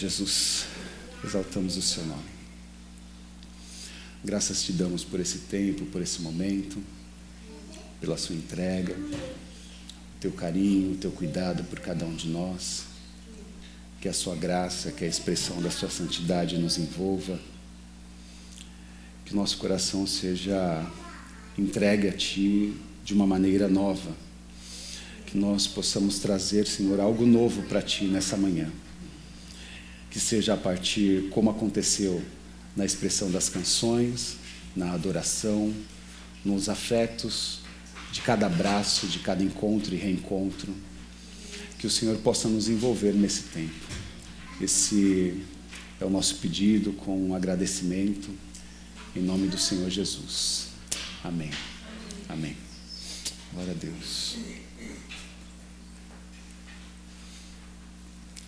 Jesus, exaltamos o seu nome. Graças te damos por esse tempo, por esse momento, pela sua entrega, teu carinho, teu cuidado por cada um de nós. Que a sua graça, que a expressão da sua santidade nos envolva. Que nosso coração seja entregue a ti de uma maneira nova. Que nós possamos trazer, Senhor, algo novo para ti nessa manhã. Que seja a partir, como aconteceu na expressão das canções, na adoração, nos afetos, de cada abraço, de cada encontro e reencontro. Que o Senhor possa nos envolver nesse tempo. Esse é o nosso pedido com um agradecimento, em nome do Senhor Jesus. Amém. Amém. Glória a Deus.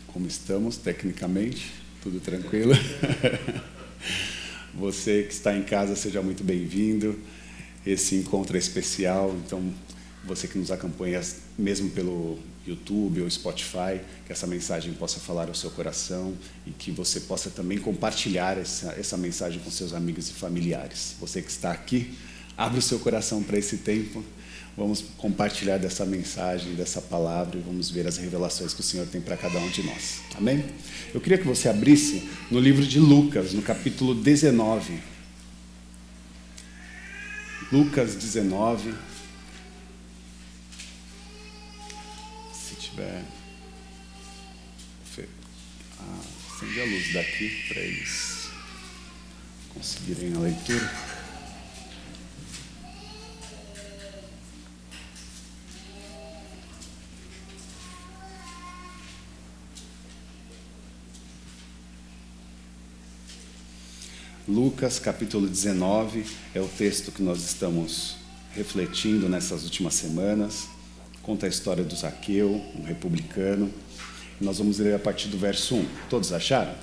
Como estamos tecnicamente? Tudo tranquilo? Você que está em casa, seja muito bem-vindo. Esse encontro é especial, então você que nos acompanha mesmo pelo YouTube ou Spotify, que essa mensagem possa falar ao seu coração e que você possa também compartilhar essa mensagem com seus amigos e familiares. Você que está aqui, abre o seu coração para esse tempo. Vamos compartilhar dessa mensagem, dessa palavra, e vamos ver as revelações que o Senhor tem para cada um de nós. Amém? Eu queria que você abrisse no livro de Lucas, no capítulo 19. Lucas 19. Se tiver... acende a luz daqui para eles conseguirem a leitura. Lucas, capítulo 19, é o texto que nós estamos refletindo nessas últimas semanas. Conta a história do Zaqueu, um republicano. Nós vamos ler a partir do verso 1. Todos acharam?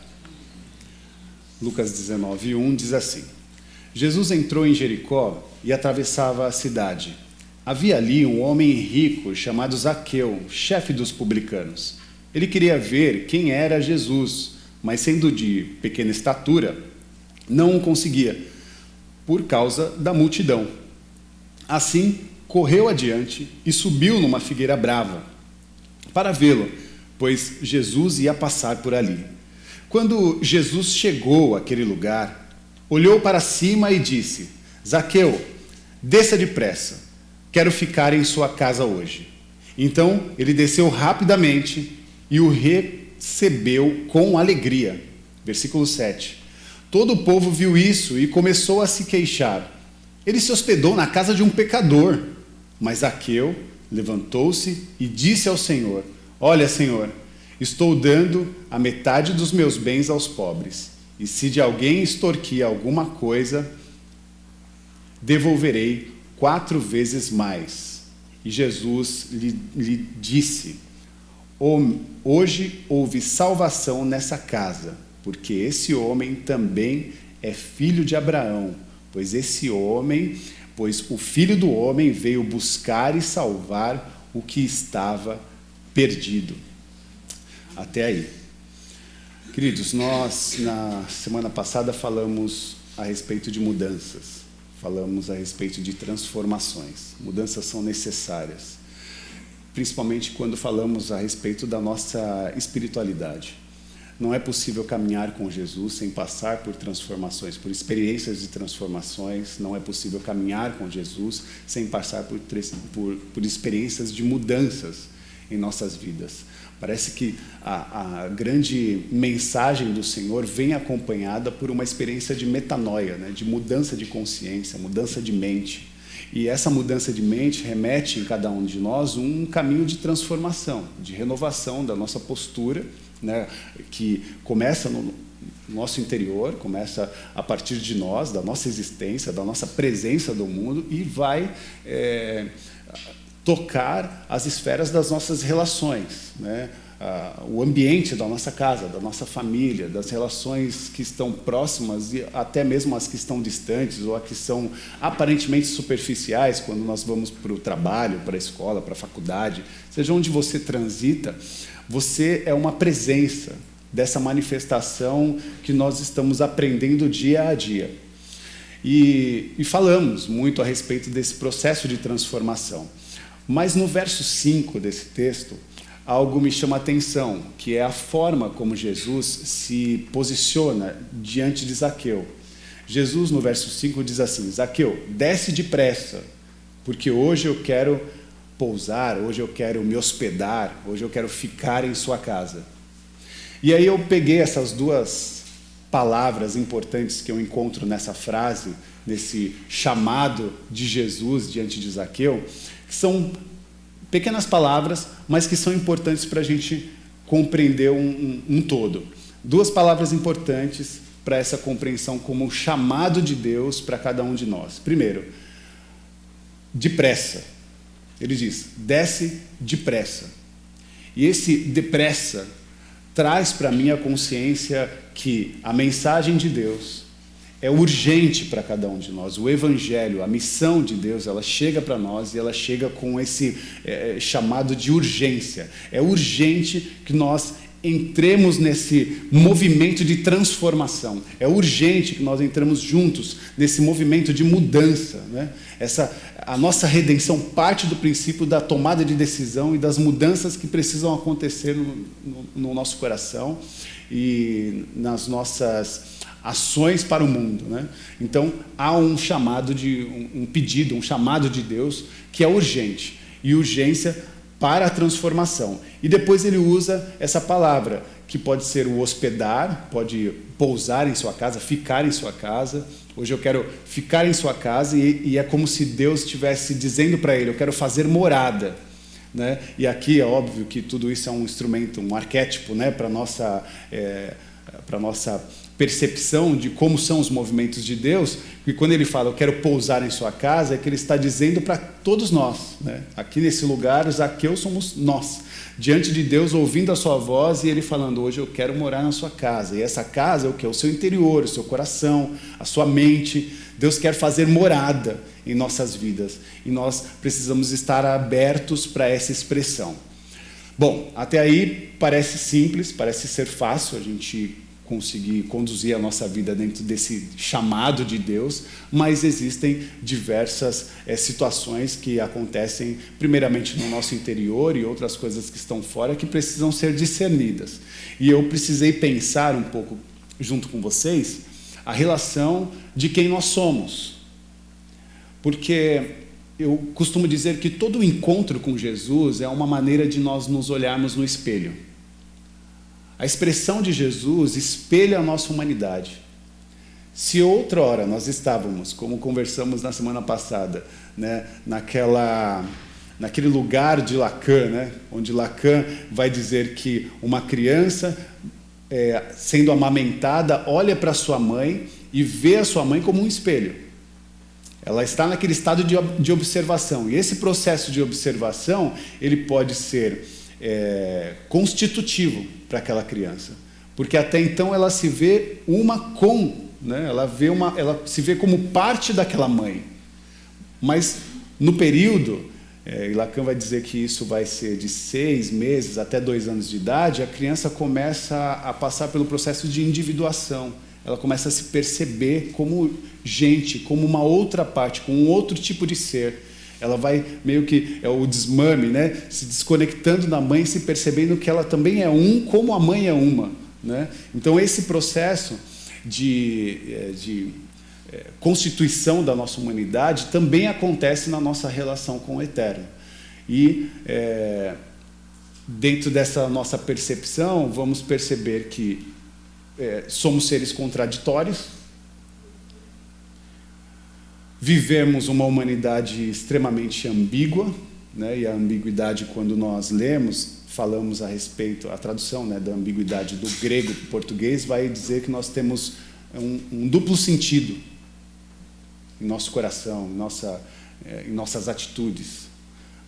Lucas 19, 1 diz assim: Jesus entrou em Jericó e atravessava a cidade. Havia ali um homem rico chamado Zaqueu, chefe dos publicanos. Ele queria ver quem era Jesus, mas sendo de pequena estatura, não o conseguia, por causa da multidão. Assim, correu adiante e subiu numa figueira brava, para vê-lo, pois Jesus ia passar por ali. Quando Jesus chegou àquele lugar, olhou para cima e disse: Zaqueu, desça depressa, quero ficar em sua casa hoje. Então, ele desceu rapidamente e o recebeu com alegria. Versículo 7. Todo o povo viu isso e começou a se queixar. Ele se hospedou na casa de um pecador. Mas Zaqueu levantou-se e disse ao Senhor: Olha, Senhor, estou dando a metade dos meus bens aos pobres. E se de alguém extorquir alguma coisa, devolverei 4 vezes mais. E Jesus lhe disse: Hoje houve salvação nessa casa, porque esse homem também é filho de Abraão, pois o Filho do Homem veio buscar e salvar o que estava perdido. Até aí. Queridos, nós na semana passada falamos a respeito de mudanças, falamos a respeito de transformações. Mudanças são necessárias, principalmente quando falamos a respeito da nossa espiritualidade. Não é possível caminhar com Jesus sem passar por transformações, por experiências de transformações. Não é possível caminhar com Jesus sem passar por experiências de mudanças em nossas vidas. Parece que a grande mensagem do Senhor vem acompanhada por uma experiência de metanoia, né? De mudança de consciência, mudança de mente. E essa mudança de mente remete em cada um de nós um caminho de transformação, de renovação da nossa postura, né, que começa no nosso interior, começa a partir de nós, da nossa existência, da nossa presença do mundo, e vai tocar as esferas das nossas relações, né? O ambiente da nossa casa, da nossa família, das relações que estão próximas e até mesmo as que estão distantes ou as que são aparentemente superficiais quando nós vamos para o trabalho, para a escola, para a faculdade. Seja onde você transita, você é uma presença, dessa manifestação que nós estamos aprendendo dia a dia. E falamos muito a respeito desse processo de transformação. Mas no verso 5 desse texto, algo me chama a atenção, que é a forma como Jesus se posiciona diante de Zaqueu. Jesus, no verso 5, diz assim: Zaqueu, desce depressa, porque hoje eu quero pousar, hoje eu quero me hospedar, hoje eu quero ficar em sua casa. E aí eu peguei essas duas palavras importantes que eu encontro nessa frase, nesse chamado de Jesus diante de Zaqueu, que são pequenas palavras, mas que são importantes para a gente compreender um todo. Duas palavras importantes para essa compreensão como um chamado de Deus para cada um de nós. Primeiro, depressa. Ele diz, desce depressa. E esse depressa traz para mim a consciência que a mensagem de Deus é urgente para cada um de nós. O Evangelho, a missão de Deus, ela chega para nós e ela chega com esse chamado de urgência. É urgente que nós entremos nesse movimento de transformação. É urgente que nós entremos juntos nesse movimento de mudança, né? A nossa redenção parte do princípio da tomada de decisão e das mudanças que precisam acontecer no nosso coração e nas nossas ações para o mundo, né? Então, há um chamado, um pedido, um chamado de Deus que é urgente. E urgência para a transformação. E depois ele usa essa palavra, que pode ser o hospedar, pode pousar em sua casa, ficar em sua casa. Hoje eu quero ficar em sua casa e é como se Deus estivesse dizendo para ele, eu quero fazer morada, né? E aqui é óbvio que tudo isso é um instrumento, um arquétipo, né? Para a nossa percepção de como são os movimentos de Deus, e quando ele fala, eu quero pousar em sua casa, é que ele está dizendo para todos nós, né? Aqui nesse lugar, Zaqueu somos nós, diante de Deus, ouvindo a sua voz, e ele falando, hoje eu quero morar na sua casa, e essa casa é o que? O seu interior, o seu coração, a sua mente. Deus quer fazer morada em nossas vidas, e nós precisamos estar abertos para essa expressão. Bom, até aí parece simples, parece ser fácil a gente conseguir conduzir a nossa vida dentro desse chamado de Deus, mas existem diversas situações que acontecem primeiramente no nosso interior e outras coisas que estão fora que precisam ser discernidas. E eu precisei pensar um pouco junto com vocês a relação de quem nós somos. Porque eu costumo dizer que todo encontro com Jesus é uma maneira de nós nos olharmos no espelho. A expressão de Jesus espelha a nossa humanidade. Se outrora nós estávamos, como conversamos na semana passada, né, naquele lugar de Lacan, né, onde Lacan vai dizer que uma criança, sendo amamentada, olha para sua mãe e vê a sua mãe como um espelho. Ela está naquele estado de observação. E esse processo de observação, ele pode ser constitutivo para aquela criança, porque até então ela se vê né? Ela se vê como parte daquela mãe, mas no período, e Lacan vai dizer que isso vai ser de 6 meses até 2 anos de idade, a criança começa a passar pelo processo de individuação, ela começa a se perceber como gente, como uma outra parte, com um outro tipo de ser. Ela vai meio que, o desmame, né? Se desconectando da mãe, se percebendo que ela também é como a mãe é uma, né? Então esse processo de constituição da nossa humanidade também acontece na nossa relação com o Eterno. E dentro dessa nossa percepção, vamos perceber que somos seres contraditórios. Vivemos uma humanidade extremamente ambígua, né? E a ambiguidade, quando nós lemos, falamos a respeito, a tradução, né, da ambiguidade do grego para o português, vai dizer que nós temos um duplo sentido em nosso coração, em nossas atitudes.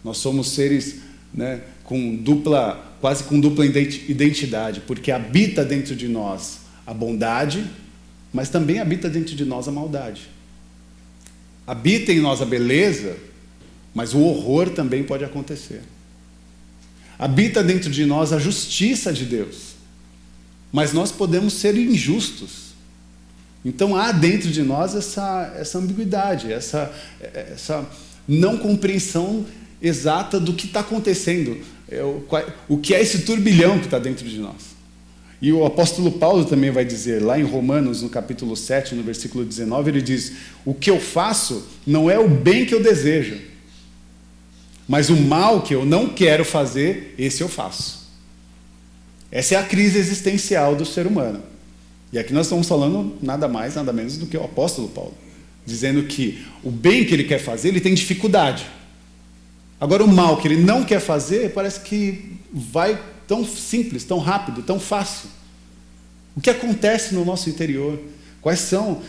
Nós somos seres, né, quase com dupla identidade, porque habita dentro de nós a bondade, mas também habita dentro de nós a maldade. Habita em nós a beleza, mas o horror também pode acontecer. Habita dentro de nós a justiça de Deus, mas nós podemos ser injustos. Então há dentro de nós essa ambiguidade, essa não compreensão exata do que está acontecendo, o que é esse turbilhão que está dentro de nós. E o apóstolo Paulo também vai dizer, lá em Romanos, no capítulo 7, no versículo 19, ele diz: o que eu faço não é o bem que eu desejo, mas o mal que eu não quero fazer, esse eu faço. Essa é a crise existencial do ser humano. E aqui nós estamos falando nada mais, nada menos do que o apóstolo Paulo, dizendo que o bem que ele quer fazer, ele tem dificuldade. Agora o mal que ele não quer fazer, parece que vai tão simples, tão rápido, tão fácil. O que acontece no nosso interior? Quais são,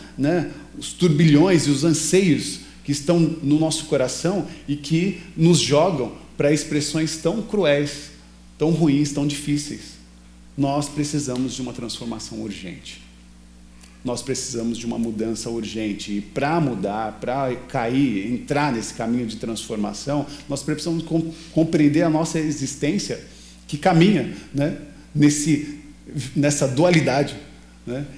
os turbilhões e os anseios que estão no nosso coração e que nos jogam para expressões tão cruéis, tão ruins, tão difíceis? Nós precisamos de uma transformação urgente. Nós precisamos de uma mudança urgente. E para mudar, para entrar nesse caminho de transformação, nós precisamos compreender a nossa existência que caminha, nessa dualidade,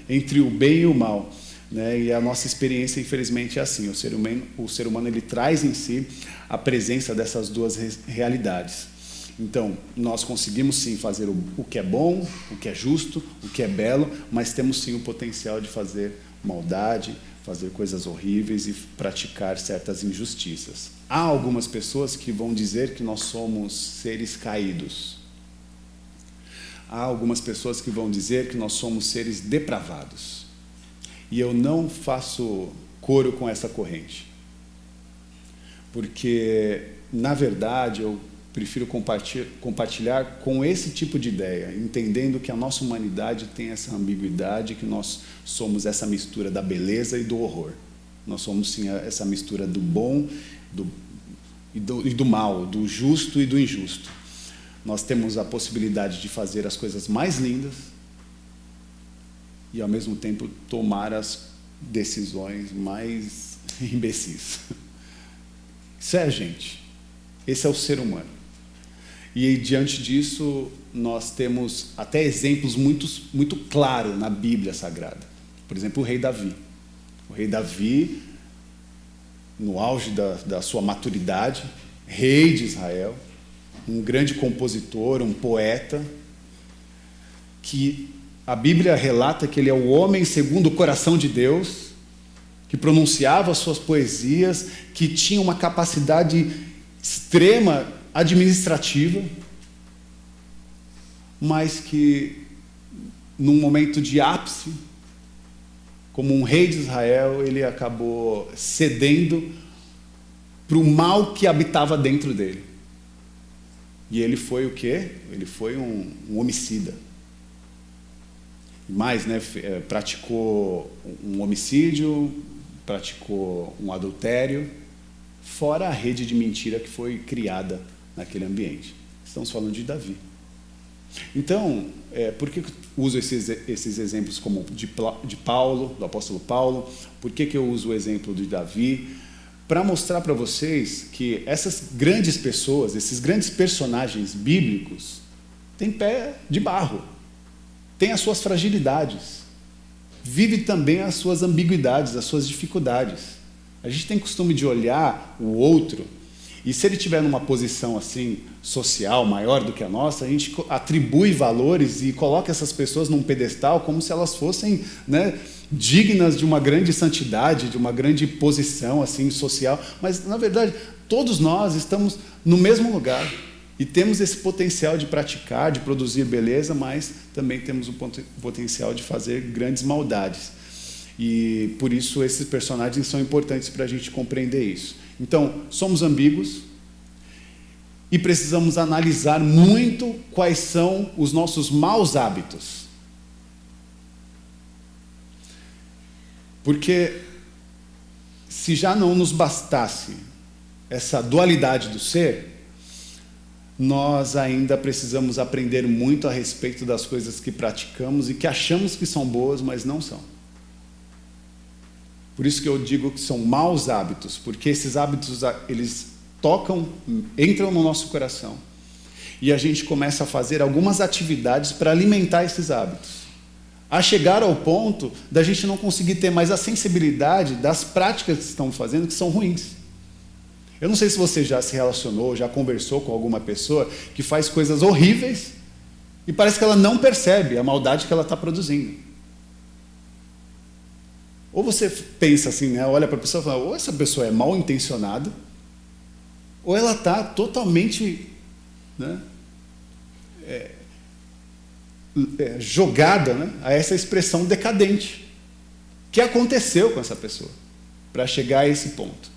entre o bem e o mal. E a nossa experiência, infelizmente, é assim. O ser humano ele traz em si a presença dessas duas realidades. Então, nós conseguimos sim fazer o que é bom, o que é justo, o que é belo, mas temos sim o potencial de fazer maldade, fazer coisas horríveis e praticar certas injustiças. Há algumas pessoas que vão dizer que nós somos seres caídos. Há algumas pessoas que vão dizer que nós somos seres depravados. E eu não faço coro com essa corrente. Porque, na verdade, eu prefiro compartilhar com esse tipo de ideia, entendendo que a nossa humanidade tem essa ambiguidade, que nós somos essa mistura da beleza e do horror. Nós somos, sim, essa mistura do bom e do mal, do justo e do injusto. Nós temos a possibilidade de fazer as coisas mais lindas e, ao mesmo tempo, tomar as decisões mais imbecis. Isso é a gente. Esse é o ser humano. E, diante disso, nós temos até exemplos muito claros na Bíblia Sagrada. Por exemplo, o rei Davi. O rei Davi, no auge da sua maturidade, rei de Israel, um grande compositor, um poeta, que a Bíblia relata que ele é o homem segundo o coração de Deus, que pronunciava as suas poesias, que tinha uma capacidade extrema administrativa, mas que, num momento de ápice, como um rei de Israel, ele acabou cedendo para o mal que habitava dentro dele. E ele foi o quê? Ele foi um homicida. Mais, praticou um homicídio, praticou um adultério, fora a rede de mentira que foi criada naquele ambiente. Estamos falando de Davi. Então, por que eu uso esses exemplos como de Paulo, do apóstolo Paulo? Por que eu uso o exemplo de Davi? Para mostrar para vocês que essas grandes pessoas, esses grandes personagens bíblicos, têm pé de barro, têm as suas fragilidades, vivem também as suas ambiguidades, as suas dificuldades. A gente tem costume de olhar o outro, e se ele estiver numa posição assim, social, maior do que a nossa, a gente atribui valores e coloca essas pessoas num pedestal como se elas fossem, dignas de uma grande santidade, de uma grande posição assim, social. Mas, na verdade, todos nós estamos no mesmo lugar e temos esse potencial de praticar, de produzir beleza, mas também temos o potencial de fazer grandes maldades. E, por isso, esses personagens são importantes para a gente compreender isso. Então, somos ambíguos e precisamos analisar muito quais são os nossos maus hábitos. Porque, se já não nos bastasse essa dualidade do ser, nós ainda precisamos aprender muito a respeito das coisas que praticamos e que achamos que são boas, mas não são. Por isso que eu digo que são maus hábitos, porque esses hábitos, eles entram no nosso coração, e a gente começa a fazer algumas atividades para alimentar esses hábitos. a chegar ao ponto da gente não conseguir ter mais a sensibilidade das práticas que estamos fazendo, que são ruins. Eu não sei se você já se relacionou, já conversou com alguma pessoa que faz coisas horríveis e parece que ela não percebe a maldade que ela está produzindo. Ou você pensa assim, né, olha para a pessoa e fala, ou essa pessoa é mal intencionada, ou ela está totalmente, né, jogada, né, a essa expressão decadente. O que aconteceu com essa pessoa para chegar a esse ponto?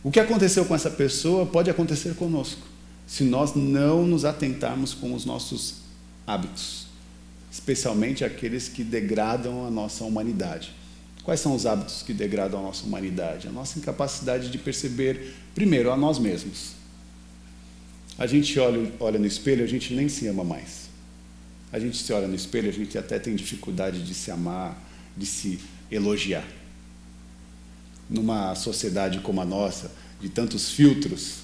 O que aconteceu com essa pessoa pode acontecer conosco, se nós não nos atentarmos com os nossos hábitos, especialmente aqueles que degradam a nossa humanidade. Quais são os hábitos que degradam a nossa humanidade? A nossa incapacidade de perceber, primeiro, a nós mesmos. A gente olha no espelho, a gente nem se ama mais. A gente se olha no espelho, a gente até tem dificuldade de se amar, de se elogiar. Numa sociedade como a nossa, de tantos filtros,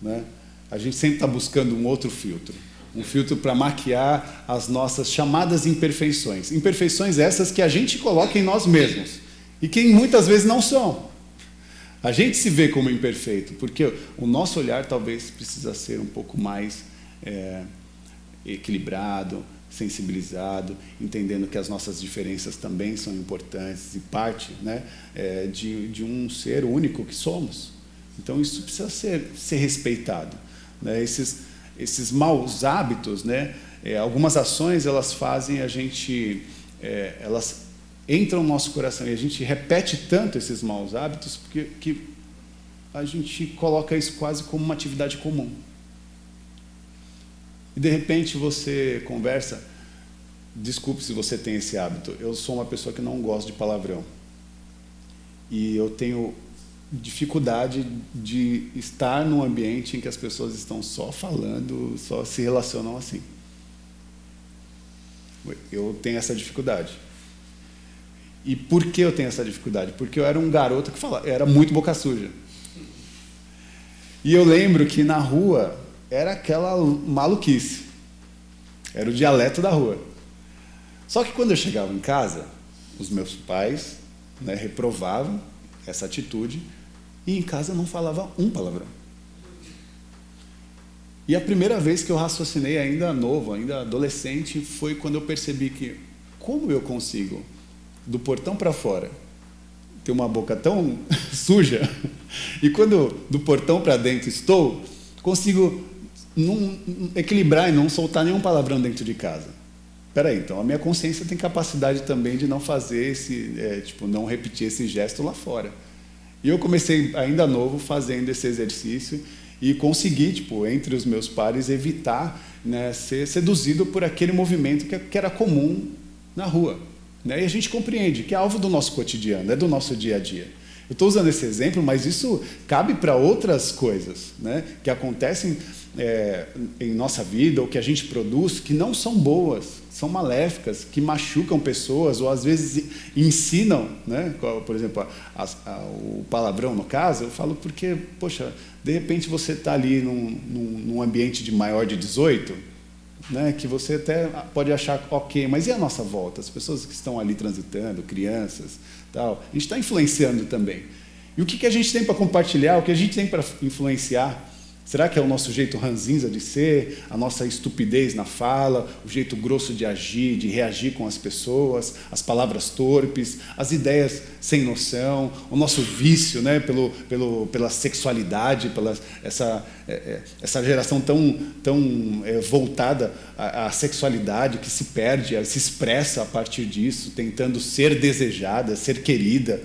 né, a gente sempre está buscando um outro filtro. Um filtro para maquiar as nossas chamadas imperfeições. Imperfeições essas que a gente coloca em nós mesmos. E que muitas vezes não são. A gente se vê como imperfeito, porque o nosso olhar talvez precisa ser um pouco mais equilibrado, sensibilizado, entendendo que as nossas diferenças também são importantes e parte, né, de um ser único que somos. Então isso precisa ser respeitado, né? Esses maus hábitos, né, algumas ações elas fazem a gente, elas entram no nosso coração e a gente repete tanto esses maus hábitos que a gente coloca isso quase como uma atividade comum. E de repente você conversa, desculpe se você tem esse hábito, eu sou uma pessoa que não gosta de palavrão. E eu tenho dificuldade de estar num ambiente em que as pessoas estão só falando, só se relacionam assim. Eu tenho essa dificuldade. E por que eu tenho essa dificuldade? Porque eu era um garoto que falava, era muito boca suja. E eu lembro que na rua era aquela maluquice. Era o dialeto da rua. Só que quando eu chegava em casa, os meus pais, né, reprovavam essa atitude e em casa não falava um palavrão. E a primeira vez que eu raciocinei, ainda novo, ainda adolescente, foi quando eu percebi que como eu consigo, do portão para fora, ter uma boca tão suja, e quando do portão para dentro estou, consigo equilibrar e não soltar nenhum palavrão dentro de casa. Espera aí, então a minha consciência tem capacidade também de não fazer não repetir esse gesto lá fora. E eu comecei ainda novo fazendo esse exercício e consegui, entre os meus pares, evitar, né, ser seduzido por aquele movimento que era comum na rua. Né? E a gente compreende que é alvo do nosso cotidiano, é do nosso dia a dia. Eu estou usando esse exemplo, mas isso cabe para outras coisas, né, que acontecem em nossa vida, ou que a gente produz, que não são boas, são maléficas, que machucam pessoas, ou às vezes ensinam, né? Por exemplo, o palavrão no caso, eu falo porque, poxa, de repente você está ali num ambiente de maior de 18, né, que você até pode achar ok, mas e a nossa volta? As pessoas que estão ali transitando, crianças, tal, a gente está influenciando também. E o que a gente tem para compartilhar, o que a gente tem para influenciar? Será que é o nosso jeito ranzinza de ser, a nossa estupidez na fala, o jeito grosso de agir, de reagir com as pessoas, as palavras torpes, as ideias sem noção, o nosso vício, né, pela sexualidade, essa geração tão voltada à sexualidade, que se perde, se expressa a partir disso, tentando ser desejada, ser querida.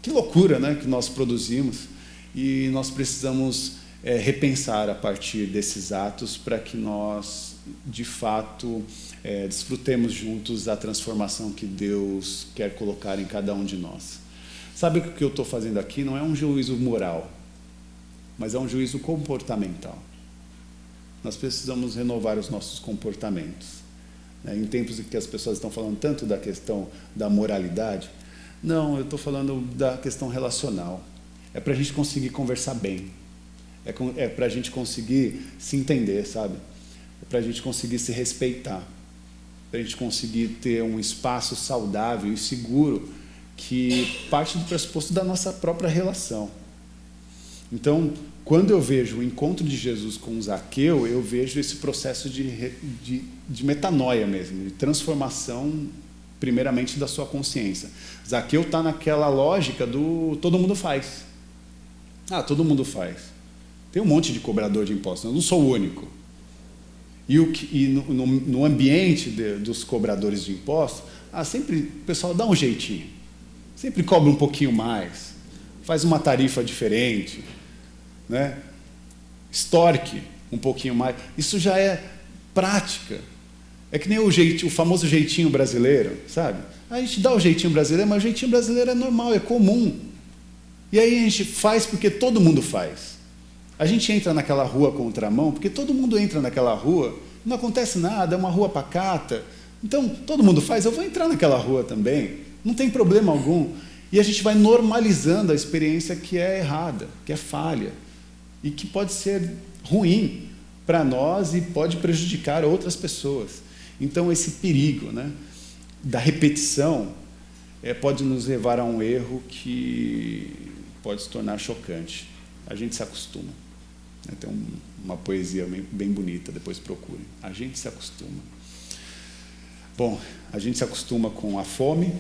Que loucura, né, que nós produzimos. E nós precisamos repensar a partir desses atos para que nós, de fato, desfrutemos juntos a transformação que Deus quer colocar em cada um de nós. Sabe o que eu estou fazendo aqui? Não é um juízo moral, mas é um juízo comportamental. Nós precisamos renovar os nossos comportamentos. Em tempos em que as pessoas estão falando tanto da questão da moralidade, não, eu estou falando da questão relacional. É para a gente conseguir conversar bem. É para a gente conseguir se entender, sabe? É para a gente conseguir se respeitar. para a gente conseguir ter um espaço saudável e seguro que parte do pressuposto da nossa própria relação. Então, quando eu vejo o encontro de Jesus com Zaqueu, eu vejo esse processo de metanoia mesmo, de transformação, primeiramente, da sua consciência. Zaqueu está naquela lógica do todo mundo faz. Todo mundo faz. Tem um monte de cobrador de impostos, eu não sou o único. E no ambiente dos cobradores de impostos, sempre o pessoal dá um jeitinho. Sempre cobra um pouquinho mais, faz uma tarifa diferente, né? Extorque um pouquinho mais. Isso já é prática. É que nem o famoso jeitinho brasileiro, sabe? A gente dá o jeitinho brasileiro, mas o jeitinho brasileiro é normal, é comum. E aí a gente faz porque todo mundo faz. A gente entra naquela rua contramão porque todo mundo entra naquela rua, não acontece nada, é uma rua pacata. Então, todo mundo faz, eu vou entrar naquela rua também, não tem problema algum. E a gente vai normalizando a experiência que é errada, que é falha, e que pode ser ruim para nós e pode prejudicar outras pessoas. Então, esse perigo, né, da repetição pode nos levar a um erro que pode se tornar chocante. A gente se acostuma. Tem uma poesia bem bonita, depois procurem. A gente se acostuma. Bom, a gente se acostuma com a fome,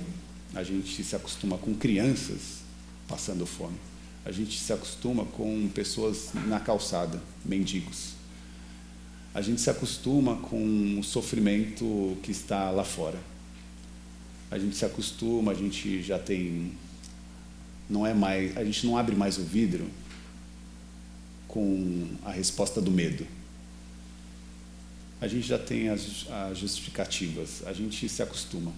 a gente se acostuma com crianças passando fome, a gente se acostuma com pessoas na calçada, mendigos. A gente se acostuma com o sofrimento que está lá fora. A gente se acostuma, a gente já tem... a gente não abre mais o vidro com a resposta do medo. A gente já tem as justificativas, a gente se acostuma.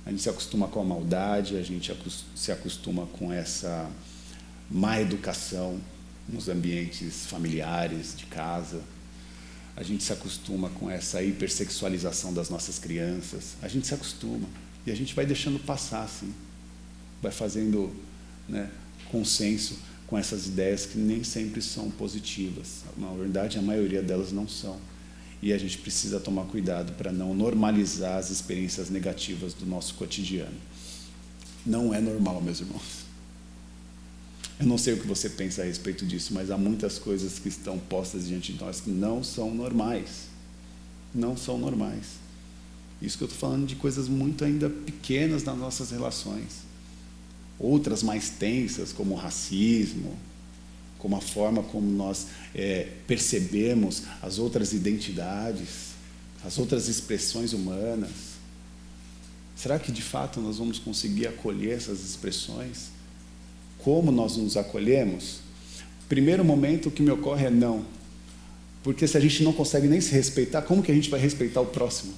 A gente se acostuma com a maldade, a gente se acostuma com essa má educação nos ambientes familiares, de casa. A gente se acostuma com essa hipersexualização das nossas crianças. A gente se acostuma e a gente vai deixando passar, assim. Vai fazendo, né, consenso com essas ideias que nem sempre são positivas. Na verdade, a maioria delas não são. E a gente precisa tomar cuidado para não normalizar as experiências negativas do nosso cotidiano. Não é normal, meus irmãos. Eu não sei o que você pensa a respeito disso, mas há muitas coisas que estão postas diante de nós que não são normais. Não são normais. Isso que eu estou falando de coisas muito ainda pequenas nas nossas relações. Outras mais tensas, como o racismo, como a forma como nós percebemos as outras identidades, as outras expressões humanas. Será que de fato nós vamos conseguir acolher essas expressões? Como nós nos acolhemos? Primeiro momento, o que me ocorre é não. Porque se a gente não consegue nem se respeitar, como que a gente vai respeitar o próximo?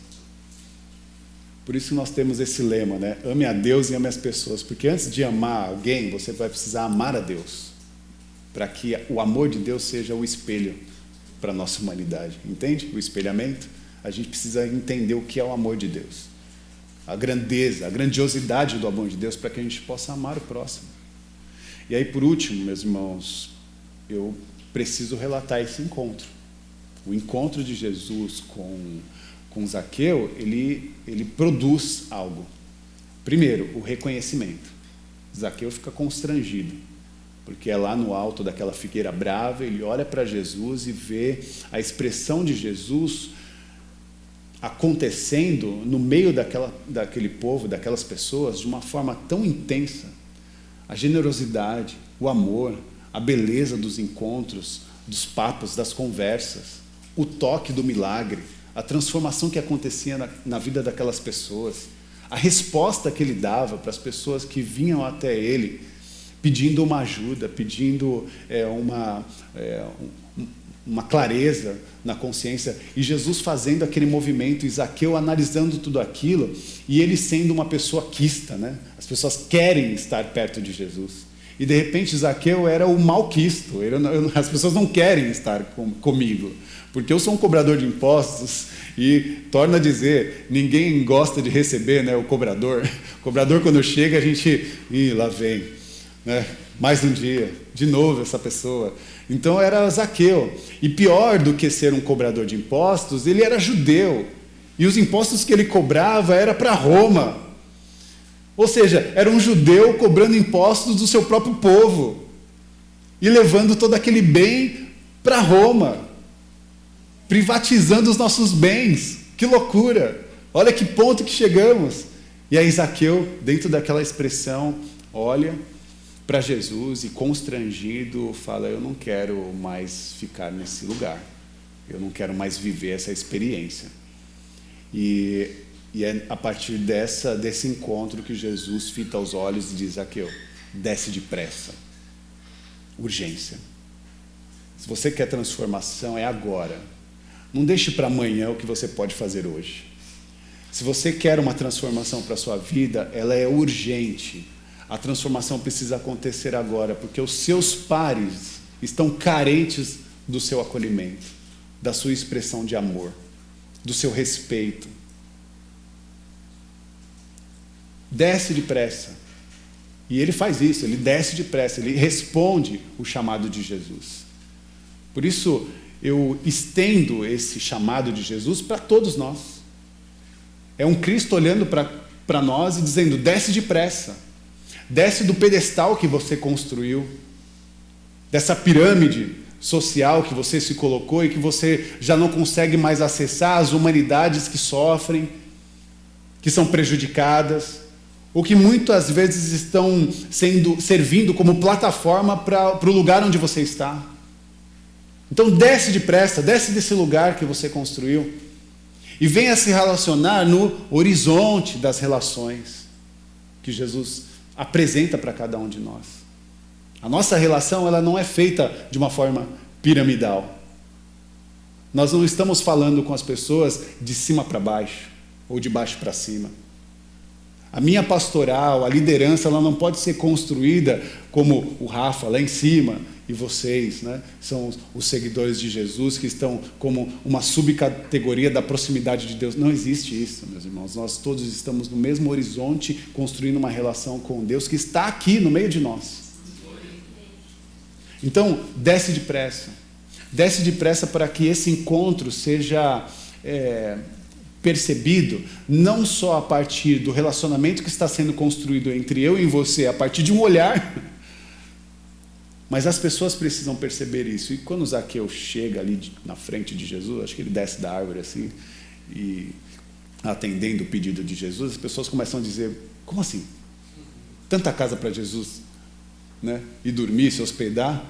Por isso que nós temos esse lema, né? Ame a Deus e ame as pessoas. Porque antes de amar alguém, você vai precisar amar a Deus. Para que o amor de Deus seja o espelho para a nossa humanidade. Entende? O espelhamento. A gente precisa entender o que é o amor de Deus. A grandeza, a grandiosidade do amor de Deus, para que a gente possa amar o próximo. E aí, por último, meus irmãos, eu preciso relatar esse encontro. O encontro de Jesus com Zaqueu, ele produz algo. Primeiro, o reconhecimento. Zaqueu fica constrangido, porque é lá no alto daquela figueira brava, ele olha para Jesus e vê a expressão de Jesus acontecendo no meio daquele povo, daquelas pessoas, de uma forma tão intensa. A generosidade, o amor, a beleza dos encontros, dos papos, das conversas, o toque do milagre, a transformação que acontecia na vida daquelas pessoas, a resposta que ele dava para as pessoas que vinham até ele, pedindo uma ajuda, pedindo uma clareza na consciência, e Jesus fazendo aquele movimento, e Zaqueu analisando tudo aquilo, e ele sendo uma pessoa quista, né? As pessoas querem estar perto de Jesus. E de repente Zaqueu era o malquisto, as pessoas não querem estar comigo, porque eu sou um cobrador de impostos, e torna a dizer, ninguém gosta de receber, né, o cobrador. O cobrador, quando chega, a gente, lá vem, né? Mais um dia, de novo essa pessoa. Então era Zaqueu. E pior do que ser um cobrador de impostos, ele era judeu. E os impostos que ele cobrava era para Roma. Ou seja, era um judeu cobrando impostos do seu próprio povo e levando todo aquele bem para Roma, privatizando os nossos bens. Que loucura! Olha que ponto que chegamos. E aí Zaqueu, dentro daquela expressão, olha para Jesus e constrangido fala: eu não quero mais ficar nesse lugar, eu não quero mais viver essa experiência. E é a partir desse encontro que Jesus fita os olhos e diz: Zaqueu, desce depressa. Urgência. Se você quer transformação, é agora. Não deixe para amanhã o que você pode fazer hoje. Se você quer uma transformação para a sua vida, ela é urgente. A transformação precisa acontecer agora, porque os seus pares estão carentes do seu acolhimento, da sua expressão de amor, do seu respeito. Desce depressa. E ele faz isso, ele desce depressa, ele responde o chamado de Jesus. Por isso, eu estendo esse chamado de Jesus para todos nós. É um Cristo olhando para nós e dizendo: desce depressa. Desce do pedestal que você construiu, dessa pirâmide social que você se colocou e que você já não consegue mais acessar, as humanidades que sofrem, que são prejudicadas, ou que muitas vezes estão servindo como plataforma para o lugar onde você está. Então desce depressa, desce desse lugar que você construiu e venha se relacionar no horizonte das relações que Jesus apresenta para cada um de nós. A nossa relação, ela não é feita de uma forma piramidal. Nós não estamos falando com as pessoas de cima para baixo ou de baixo para cima. A minha pastoral, a liderança, ela não pode ser construída como o Rafa lá em cima e vocês, né? São os seguidores de Jesus que estão como uma subcategoria da proximidade de Deus. Não existe isso, meus irmãos. Nós todos estamos no mesmo horizonte, construindo uma relação com Deus que está aqui no meio de nós. Então, desce depressa. Desce depressa para que esse encontro seja percebido não só a partir do relacionamento que está sendo construído entre eu e você, a partir de um olhar, mas as pessoas precisam perceber isso. E quando Zaqueu chega ali na frente de Jesus, acho que ele desce da árvore assim, e atendendo o pedido de Jesus, as pessoas começam a dizer: como assim? Tanta casa para Jesus, né? E dormir, se hospedar?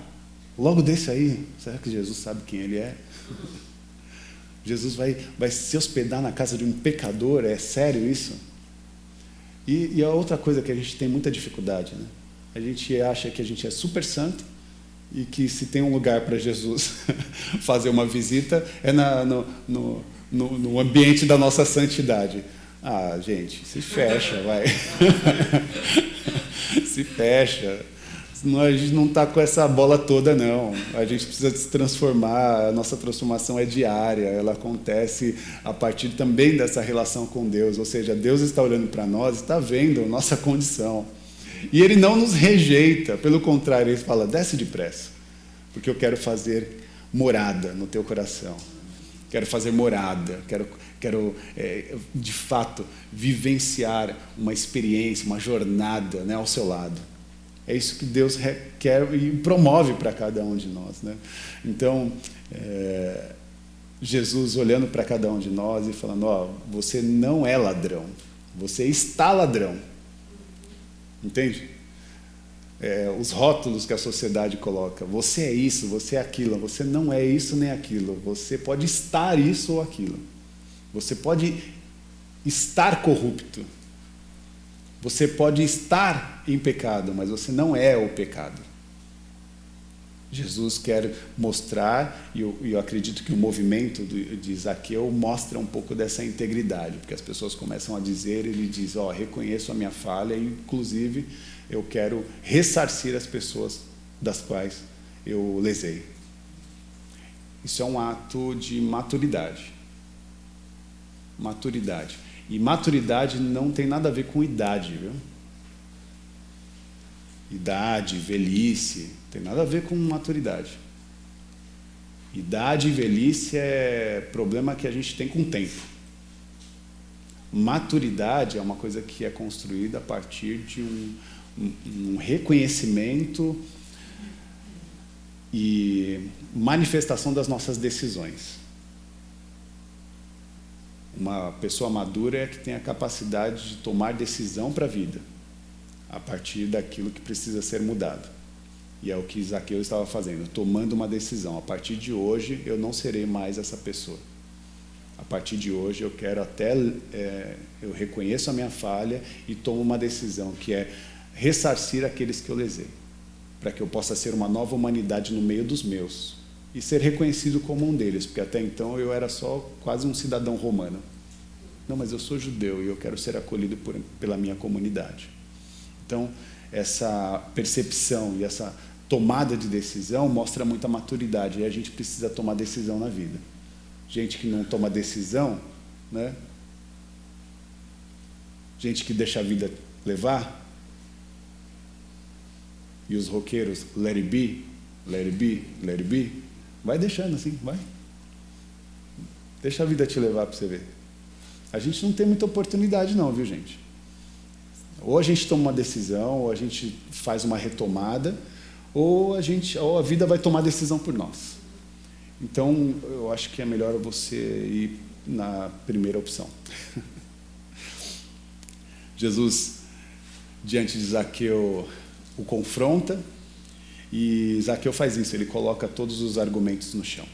Logo desse aí, será que Jesus sabe quem ele é? Jesus vai se hospedar na casa de um pecador? É sério isso? E a outra coisa que a gente tem muita dificuldade, né? A gente acha que a gente é super santo e que se tem um lugar para Jesus fazer uma visita é no ambiente da nossa santidade. Ah, gente, se fecha, vai. Se fecha. A gente não está com essa bola toda, não. A gente precisa se transformar, a nossa transformação é diária, ela acontece a partir também dessa relação com Deus, ou seja, Deus está olhando para nós, está vendo a nossa condição. E Ele não nos rejeita, pelo contrário, Ele fala: desce depressa, porque eu quero fazer morada no teu coração. Quero fazer morada, quero de fato, vivenciar uma experiência, uma jornada, né, ao seu lado. É isso que Deus quer e promove para cada um de nós, né? Então, Jesus olhando para cada um de nós e falando: ó, você não é ladrão, você está ladrão. Entende? Os rótulos que a sociedade coloca: você é isso, você é aquilo. Você não é isso nem aquilo. Você pode estar isso ou aquilo. Você pode estar corrupto. Você pode estar em pecado, mas você não é o pecado. Jesus quer mostrar, e eu acredito que o movimento de Zaqueu mostra um pouco dessa integridade, porque as pessoas começam a dizer, ele diz: ó, reconheço a minha falha, e inclusive eu quero ressarcir as pessoas das quais eu lesei. Isso é um ato de maturidade. Maturidade. E maturidade não tem nada a ver com idade, viu? Idade, velhice, tem nada a ver com maturidade. Idade e velhice é problema que a gente tem com o tempo. Maturidade é uma coisa que é construída a partir de um reconhecimento e manifestação das nossas decisões. Uma pessoa madura é que tem a capacidade de tomar decisão para a vida, a partir daquilo que precisa ser mudado. E é o que Zaqueu estava fazendo, tomando uma decisão. A partir de hoje, eu não serei mais essa pessoa. A partir de hoje, eu quero eu reconheço a minha falha e tomo uma decisão, que é ressarcir aqueles que eu lesei, para que eu possa ser uma nova humanidade no meio dos meus e ser reconhecido como um deles, porque até então eu era só quase um cidadão romano. Não, mas eu sou judeu e eu quero ser acolhido pela minha comunidade. Então, essa percepção e essa tomada de decisão mostra muita maturidade, e a gente precisa tomar decisão na vida. Gente que não toma decisão, né? Gente que deixa a vida levar. E os roqueiros, let it be, let it be, let it be. Vai deixando assim, vai. Deixa a vida te levar para você ver. A gente não tem muita oportunidade não, viu, gente? Ou a gente toma uma decisão, ou a gente faz uma retomada, ou a vida vai tomar decisão por nós. Então, eu acho que é melhor você ir na primeira opção. Jesus, diante de Zaqueu, o confronta, e Zaqueu faz isso, ele coloca todos os argumentos no chão.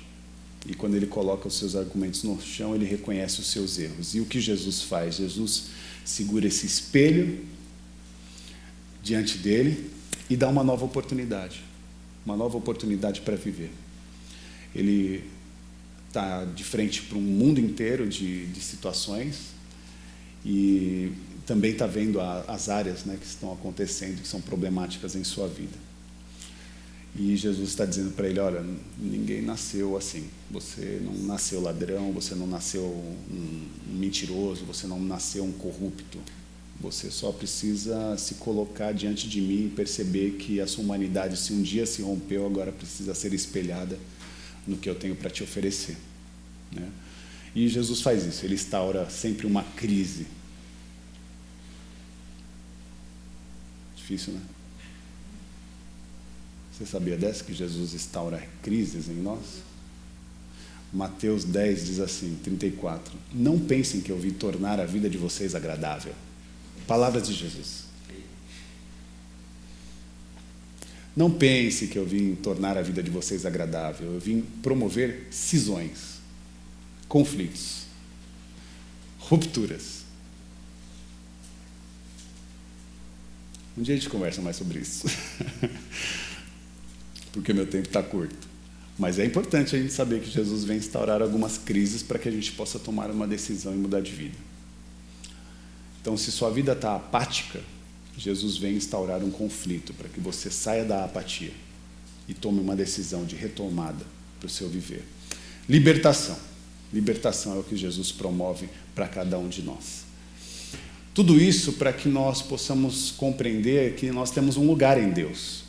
E quando ele coloca os seus argumentos no chão, ele reconhece os seus erros. E o que Jesus faz? Jesus segura esse espelho diante dele e dá uma nova oportunidade para viver. Ele está de frente para um mundo inteiro de situações e também está vendo as áreas, né, que estão acontecendo, que são problemáticas em sua vida. E Jesus está dizendo para ele, olha, ninguém nasceu assim. Você não nasceu ladrão, você não nasceu um mentiroso, você não nasceu um corrupto. Você só precisa se colocar diante de mim e perceber que a sua humanidade, se um dia se rompeu, agora precisa ser espelhada no que eu tenho para te oferecer, né? E Jesus faz isso, ele instaura sempre uma crise. Difícil, né? Você sabia dessa, que Jesus instaura crises em nós? Mateus 10 diz assim, 34, não pensem que eu vim tornar a vida de vocês agradável. Palavras de Jesus. Não pense que eu vim tornar a vida de vocês agradável. Eu vim promover cisões, conflitos, rupturas. Um dia a gente conversa mais sobre isso. Porque meu tempo está curto. Mas é importante a gente saber que Jesus vem instaurar algumas crises para que a gente possa tomar uma decisão e mudar de vida. Então, se sua vida está apática, Jesus vem instaurar um conflito para que você saia da apatia e tome uma decisão de retomada para o seu viver. Libertação. Libertação é o que Jesus promove para cada um de nós. Tudo isso para que nós possamos compreender que nós temos um lugar em Deus.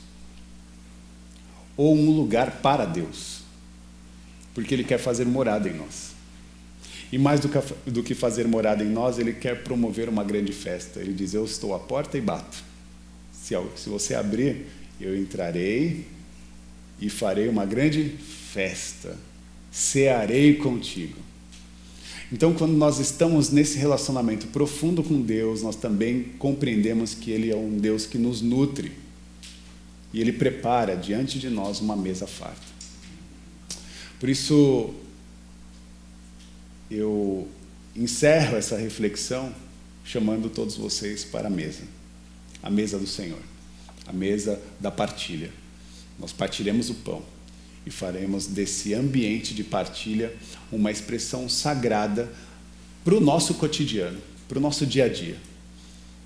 Ou um lugar para Deus. Porque Ele quer fazer morada em nós. E mais do que fazer morada em nós, Ele quer promover uma grande festa. Ele diz, eu estou à porta e bato. Se você abrir, eu entrarei e farei uma grande festa. Cearei contigo. Então, quando nós estamos nesse relacionamento profundo com Deus, nós também compreendemos que Ele é um Deus que nos nutre. E Ele prepara diante de nós uma mesa farta. Por isso, eu encerro essa reflexão chamando todos vocês para a mesa do Senhor, a mesa da partilha. Nós partiremos o pão e faremos desse ambiente de partilha uma expressão sagrada para o nosso cotidiano, para o nosso dia a dia.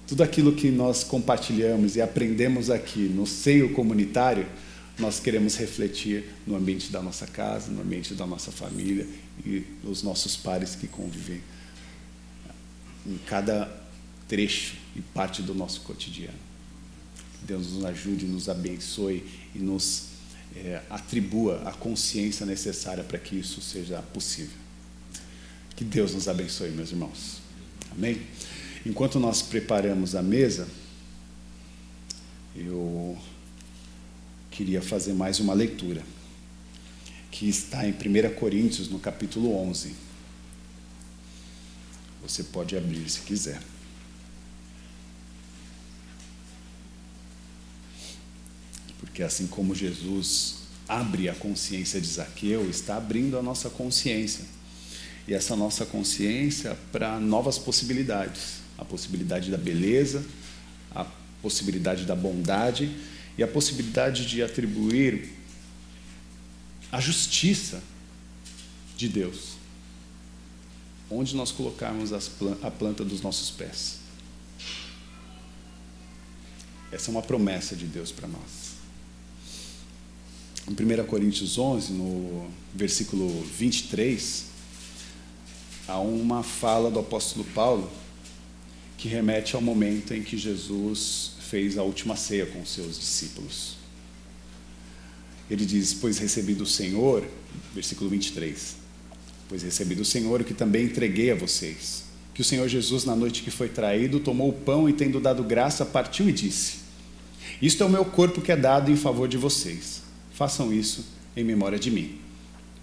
Tudo aquilo que nós compartilhamos e aprendemos aqui no seio comunitário, nós queremos refletir no ambiente da nossa casa, no ambiente da nossa família e os nossos pares que convivem em cada trecho e parte do nosso cotidiano. Que Deus nos ajude, nos abençoe e nos atribua a consciência necessária para que isso seja possível. Que Deus nos abençoe, meus irmãos. Amém? Enquanto nós preparamos a mesa, eu queria fazer mais uma leitura, que está em 1 Coríntios, no capítulo 11. Você pode abrir se quiser. Porque assim como Jesus abre a consciência de Zaqueu, está abrindo a nossa consciência. E essa nossa consciência para novas possibilidades. A possibilidade da beleza, a possibilidade da bondade e a possibilidade de atribuir a justiça de Deus onde nós colocarmos a planta dos nossos pés. Essa é uma promessa de Deus para nós. Em 1 Coríntios 11, no versículo 23, há uma fala do apóstolo Paulo que remete ao momento em que Jesus fez a última ceia com os seus discípulos. Ele diz: pois recebi do Senhor, versículo 23, pois recebi do Senhor o que também entreguei a vocês, que o Senhor Jesus, na noite que foi traído, tomou o pão e, tendo dado graça, partiu e disse: isto é o meu corpo que é dado em favor de vocês, façam isso em memória de mim.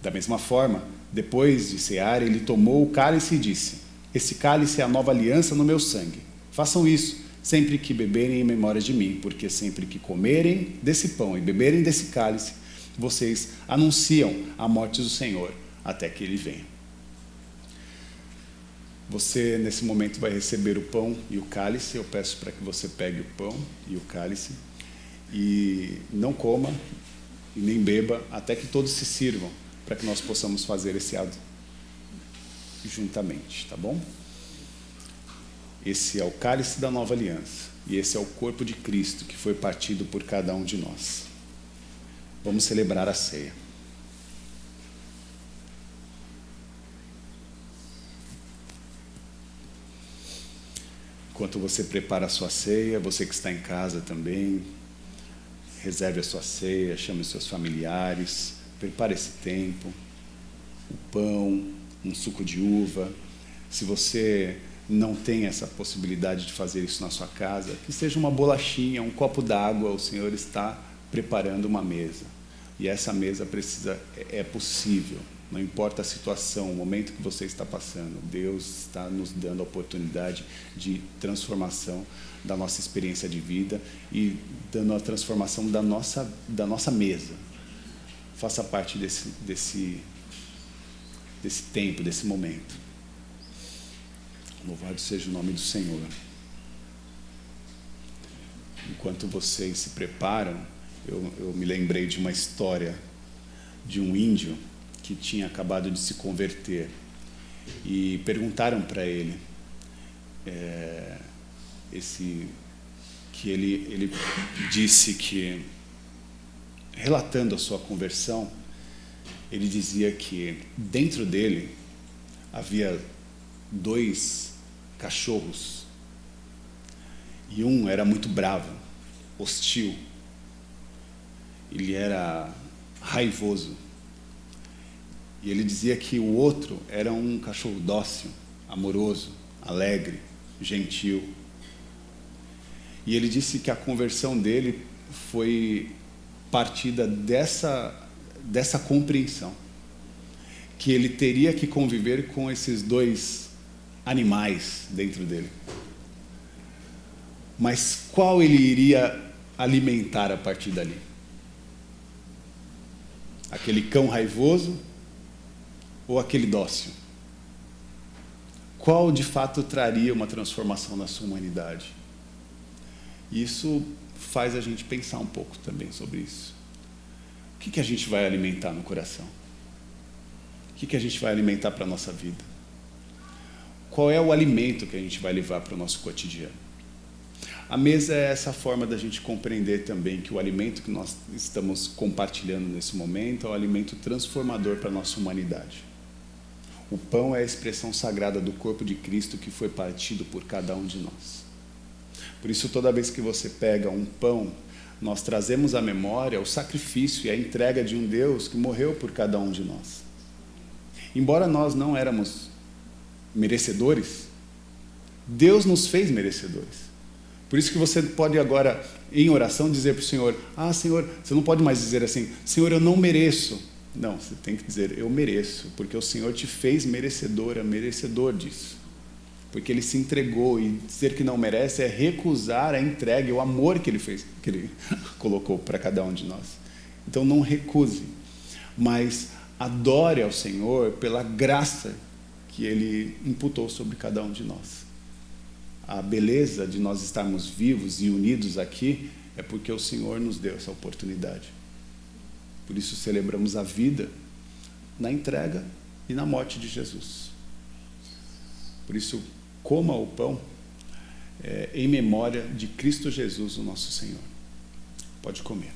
Da mesma forma, depois de cear, ele tomou o cálice e disse: esse cálice é a nova aliança no meu sangue, façam isso sempre que beberem em memória de mim, porque sempre que comerem desse pão e beberem desse cálice, vocês anunciam a morte do Senhor até que ele venha. Você nesse momento vai receber o pão e o cálice. Eu peço para que você pegue o pão e o cálice e não coma e nem beba até que todos se sirvam, para que nós possamos fazer esse ato juntamente, tá bom? Esse é o cálice da nova aliança e esse é o corpo de Cristo que foi partido por cada um de nós. Vamos celebrar a ceia. Enquanto você prepara a sua ceia, você que está em casa também, reserve a sua ceia, chame os seus familiares, prepare esse tempo, o pão, um suco de uva. Se você não tem essa possibilidade de fazer isso na sua casa, que seja uma bolachinha, um copo d'água. O Senhor está preparando uma mesa, e essa mesa é possível, não importa a situação, o momento que você está passando. Deus está nos dando a oportunidade de transformação da nossa experiência de vida e dando a transformação da nossa mesa. Faça parte desse tempo, desse momento. Louvado seja o nome do Senhor. Enquanto vocês se preparam, eu me lembrei de uma história de um índio que tinha acabado de se converter, e perguntaram para ele que ele disse que, relatando a sua conversão, ele dizia que dentro dele havia 2 cachorros, e um era muito bravo, hostil, ele era raivoso, e ele dizia que o outro era um cachorro dócil, amoroso, alegre, gentil. E ele disse que a conversão dele foi partida dessa compreensão, que ele teria que conviver com esses 2 animais dentro dele. Mas qual ele iria alimentar a partir dali? Aquele cão raivoso ou aquele dócil? Qual de fato traria uma transformação na sua humanidade? Isso faz a gente pensar um pouco também sobre isso. O que a gente vai alimentar no coração? O que a gente vai alimentar para a nossa vida? Qual é o alimento que a gente vai levar para o nosso cotidiano? A mesa é essa forma da gente compreender também que o alimento que nós estamos compartilhando nesse momento é um alimento transformador para a nossa humanidade. O pão é a expressão sagrada do corpo de Cristo que foi partido por cada um de nós. Por isso, toda vez que você pega um pão, nós trazemos à memória o sacrifício e a entrega de um Deus que morreu por cada um de nós. Embora nós não éramos merecedores, Deus nos fez merecedores. Por isso que você pode agora, em oração, dizer para o Senhor: Senhor, você não pode mais dizer assim: Senhor, eu não mereço. Não, você tem que dizer: eu mereço, porque o Senhor te fez merecedora, merecedor disso. Porque Ele se entregou, e dizer que não merece é recusar a entrega, o amor que Ele fez, que Ele colocou para cada um de nós. Então não recuse, mas adore ao Senhor pela graça que Ele imputou sobre cada um de nós. A beleza de nós estarmos vivos e unidos aqui é porque o Senhor nos deu essa oportunidade. Por isso celebramos a vida na entrega e na morte de Jesus. Por isso, coma o pão em memória de Cristo Jesus, o nosso Senhor. Pode comer.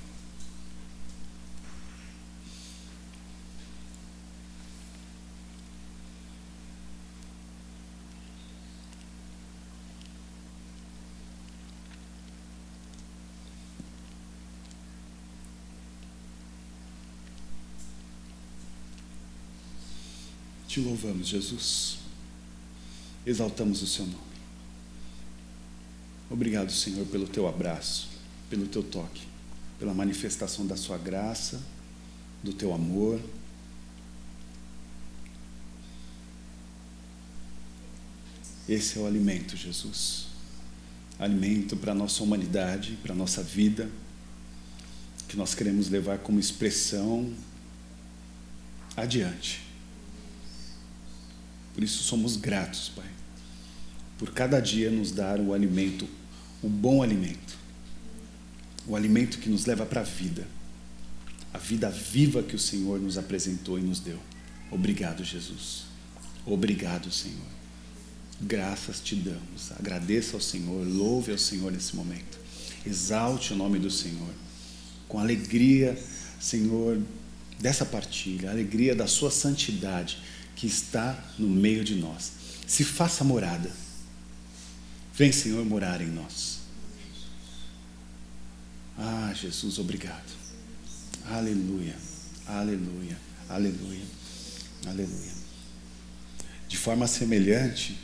Te louvamos, Jesus. Exaltamos o seu nome. Obrigado, Senhor, pelo teu abraço, pelo teu toque, pela manifestação da sua graça, do teu amor. Esse é o alimento, Jesus. Alimento para a nossa humanidade, para a nossa vida, que nós queremos levar como expressão adiante. Por isso somos gratos, Pai, por cada dia nos dar o alimento, o bom alimento, o alimento que nos leva para a vida viva que o Senhor nos apresentou e nos deu. Obrigado, Jesus. Obrigado, Senhor. Graças te damos. Agradeça ao Senhor, louve ao Senhor nesse momento. Exalte o nome do Senhor, com alegria, Senhor, dessa partilha, a alegria da sua santidade, que está no meio de nós. Se faça morada. Vem, Senhor, morar em nós. Jesus, obrigado. Aleluia, aleluia, aleluia, aleluia. De forma semelhante,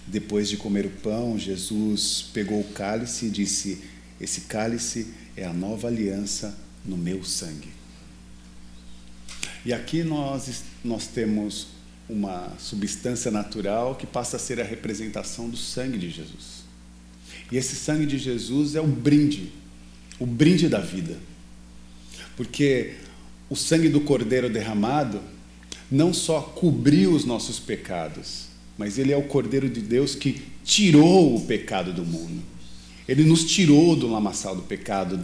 depois de comer o pão, Jesus pegou o cálice e disse: esse cálice é a nova aliança no meu sangue. E aqui nós temos uma substância natural que passa a ser a representação do sangue de Jesus. E esse sangue de Jesus é o brinde da vida. Porque o sangue do Cordeiro derramado não só cobriu os nossos pecados, mas ele é o Cordeiro de Deus que tirou o pecado do mundo. Ele nos tirou do lamaçal do pecado,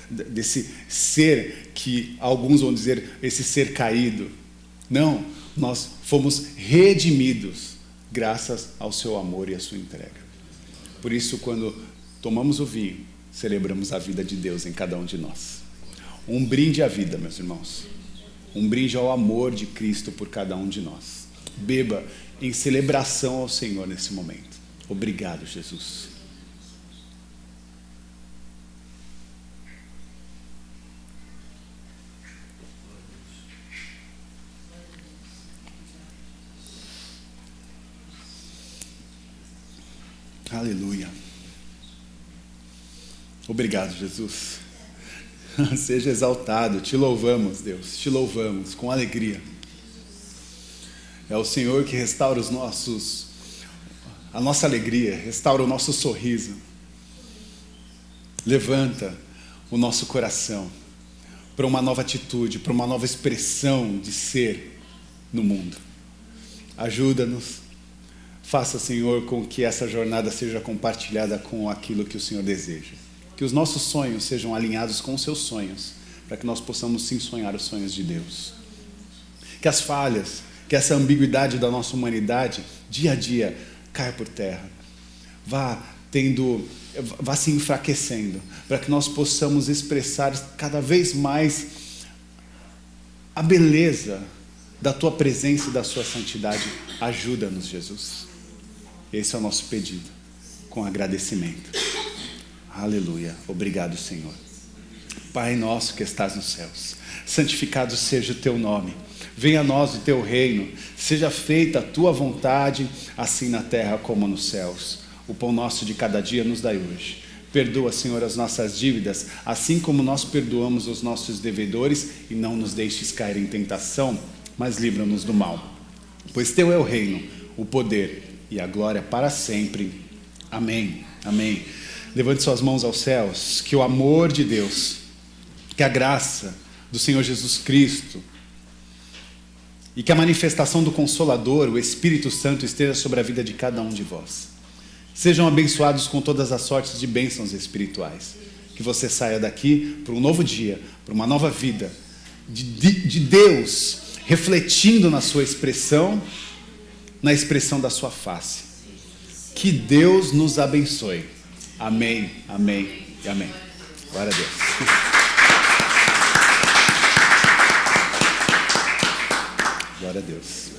desse ser que alguns vão dizer, esse ser caído. Não, nós fomos redimidos graças ao seu amor e à sua entrega. Por isso, quando tomamos o vinho, celebramos a vida de Deus em cada um de nós. Um brinde à vida, meus irmãos. Um brinde ao amor de Cristo por cada um de nós. Beba em celebração ao Senhor nesse momento. Obrigado, Jesus. Aleluia. Obrigado, Jesus. Seja exaltado. Te louvamos, Deus. Te louvamos com alegria. É o Senhor que restaura a nossa alegria, restaura o nosso sorriso. Levanta o nosso coração para uma nova atitude, para uma nova expressão de ser no mundo. Ajuda-nos. Faça, Senhor, com que essa jornada seja compartilhada com aquilo que o Senhor deseja. Que os nossos sonhos sejam alinhados com os seus sonhos, para que nós possamos sim sonhar os sonhos de Deus. Que as falhas, que essa ambiguidade da nossa humanidade, dia a dia, caia por terra. Vá se enfraquecendo, para que nós possamos expressar cada vez mais a beleza da Tua presença e da Sua santidade. Ajuda-nos, Jesus. Esse é o nosso pedido, com agradecimento. Aleluia. Obrigado, Senhor. Pai nosso que estás nos céus, santificado seja o Teu nome. Venha a nós o teu reino, seja feita a tua vontade, assim na terra como nos céus. O pão nosso de cada dia nos dai hoje. Perdoa, Senhor, as nossas dívidas, assim como nós perdoamos os nossos devedores, e não nos deixes cair em tentação, mas livra-nos do mal. Pois teu é o reino, o poder e a glória para sempre. Amém. Amém. Levante suas mãos aos céus, que o amor de Deus, que a graça do Senhor Jesus Cristo e que a manifestação do Consolador, o Espírito Santo, esteja sobre a vida de cada um de vós. Sejam abençoados com todas as sortes de bênçãos espirituais. Que você saia daqui para um novo dia, para uma nova vida, de Deus, refletindo na sua expressão, na expressão da sua face. Que Deus nos abençoe. Amém, amém e amém. Glória a Deus. Glória a Deus.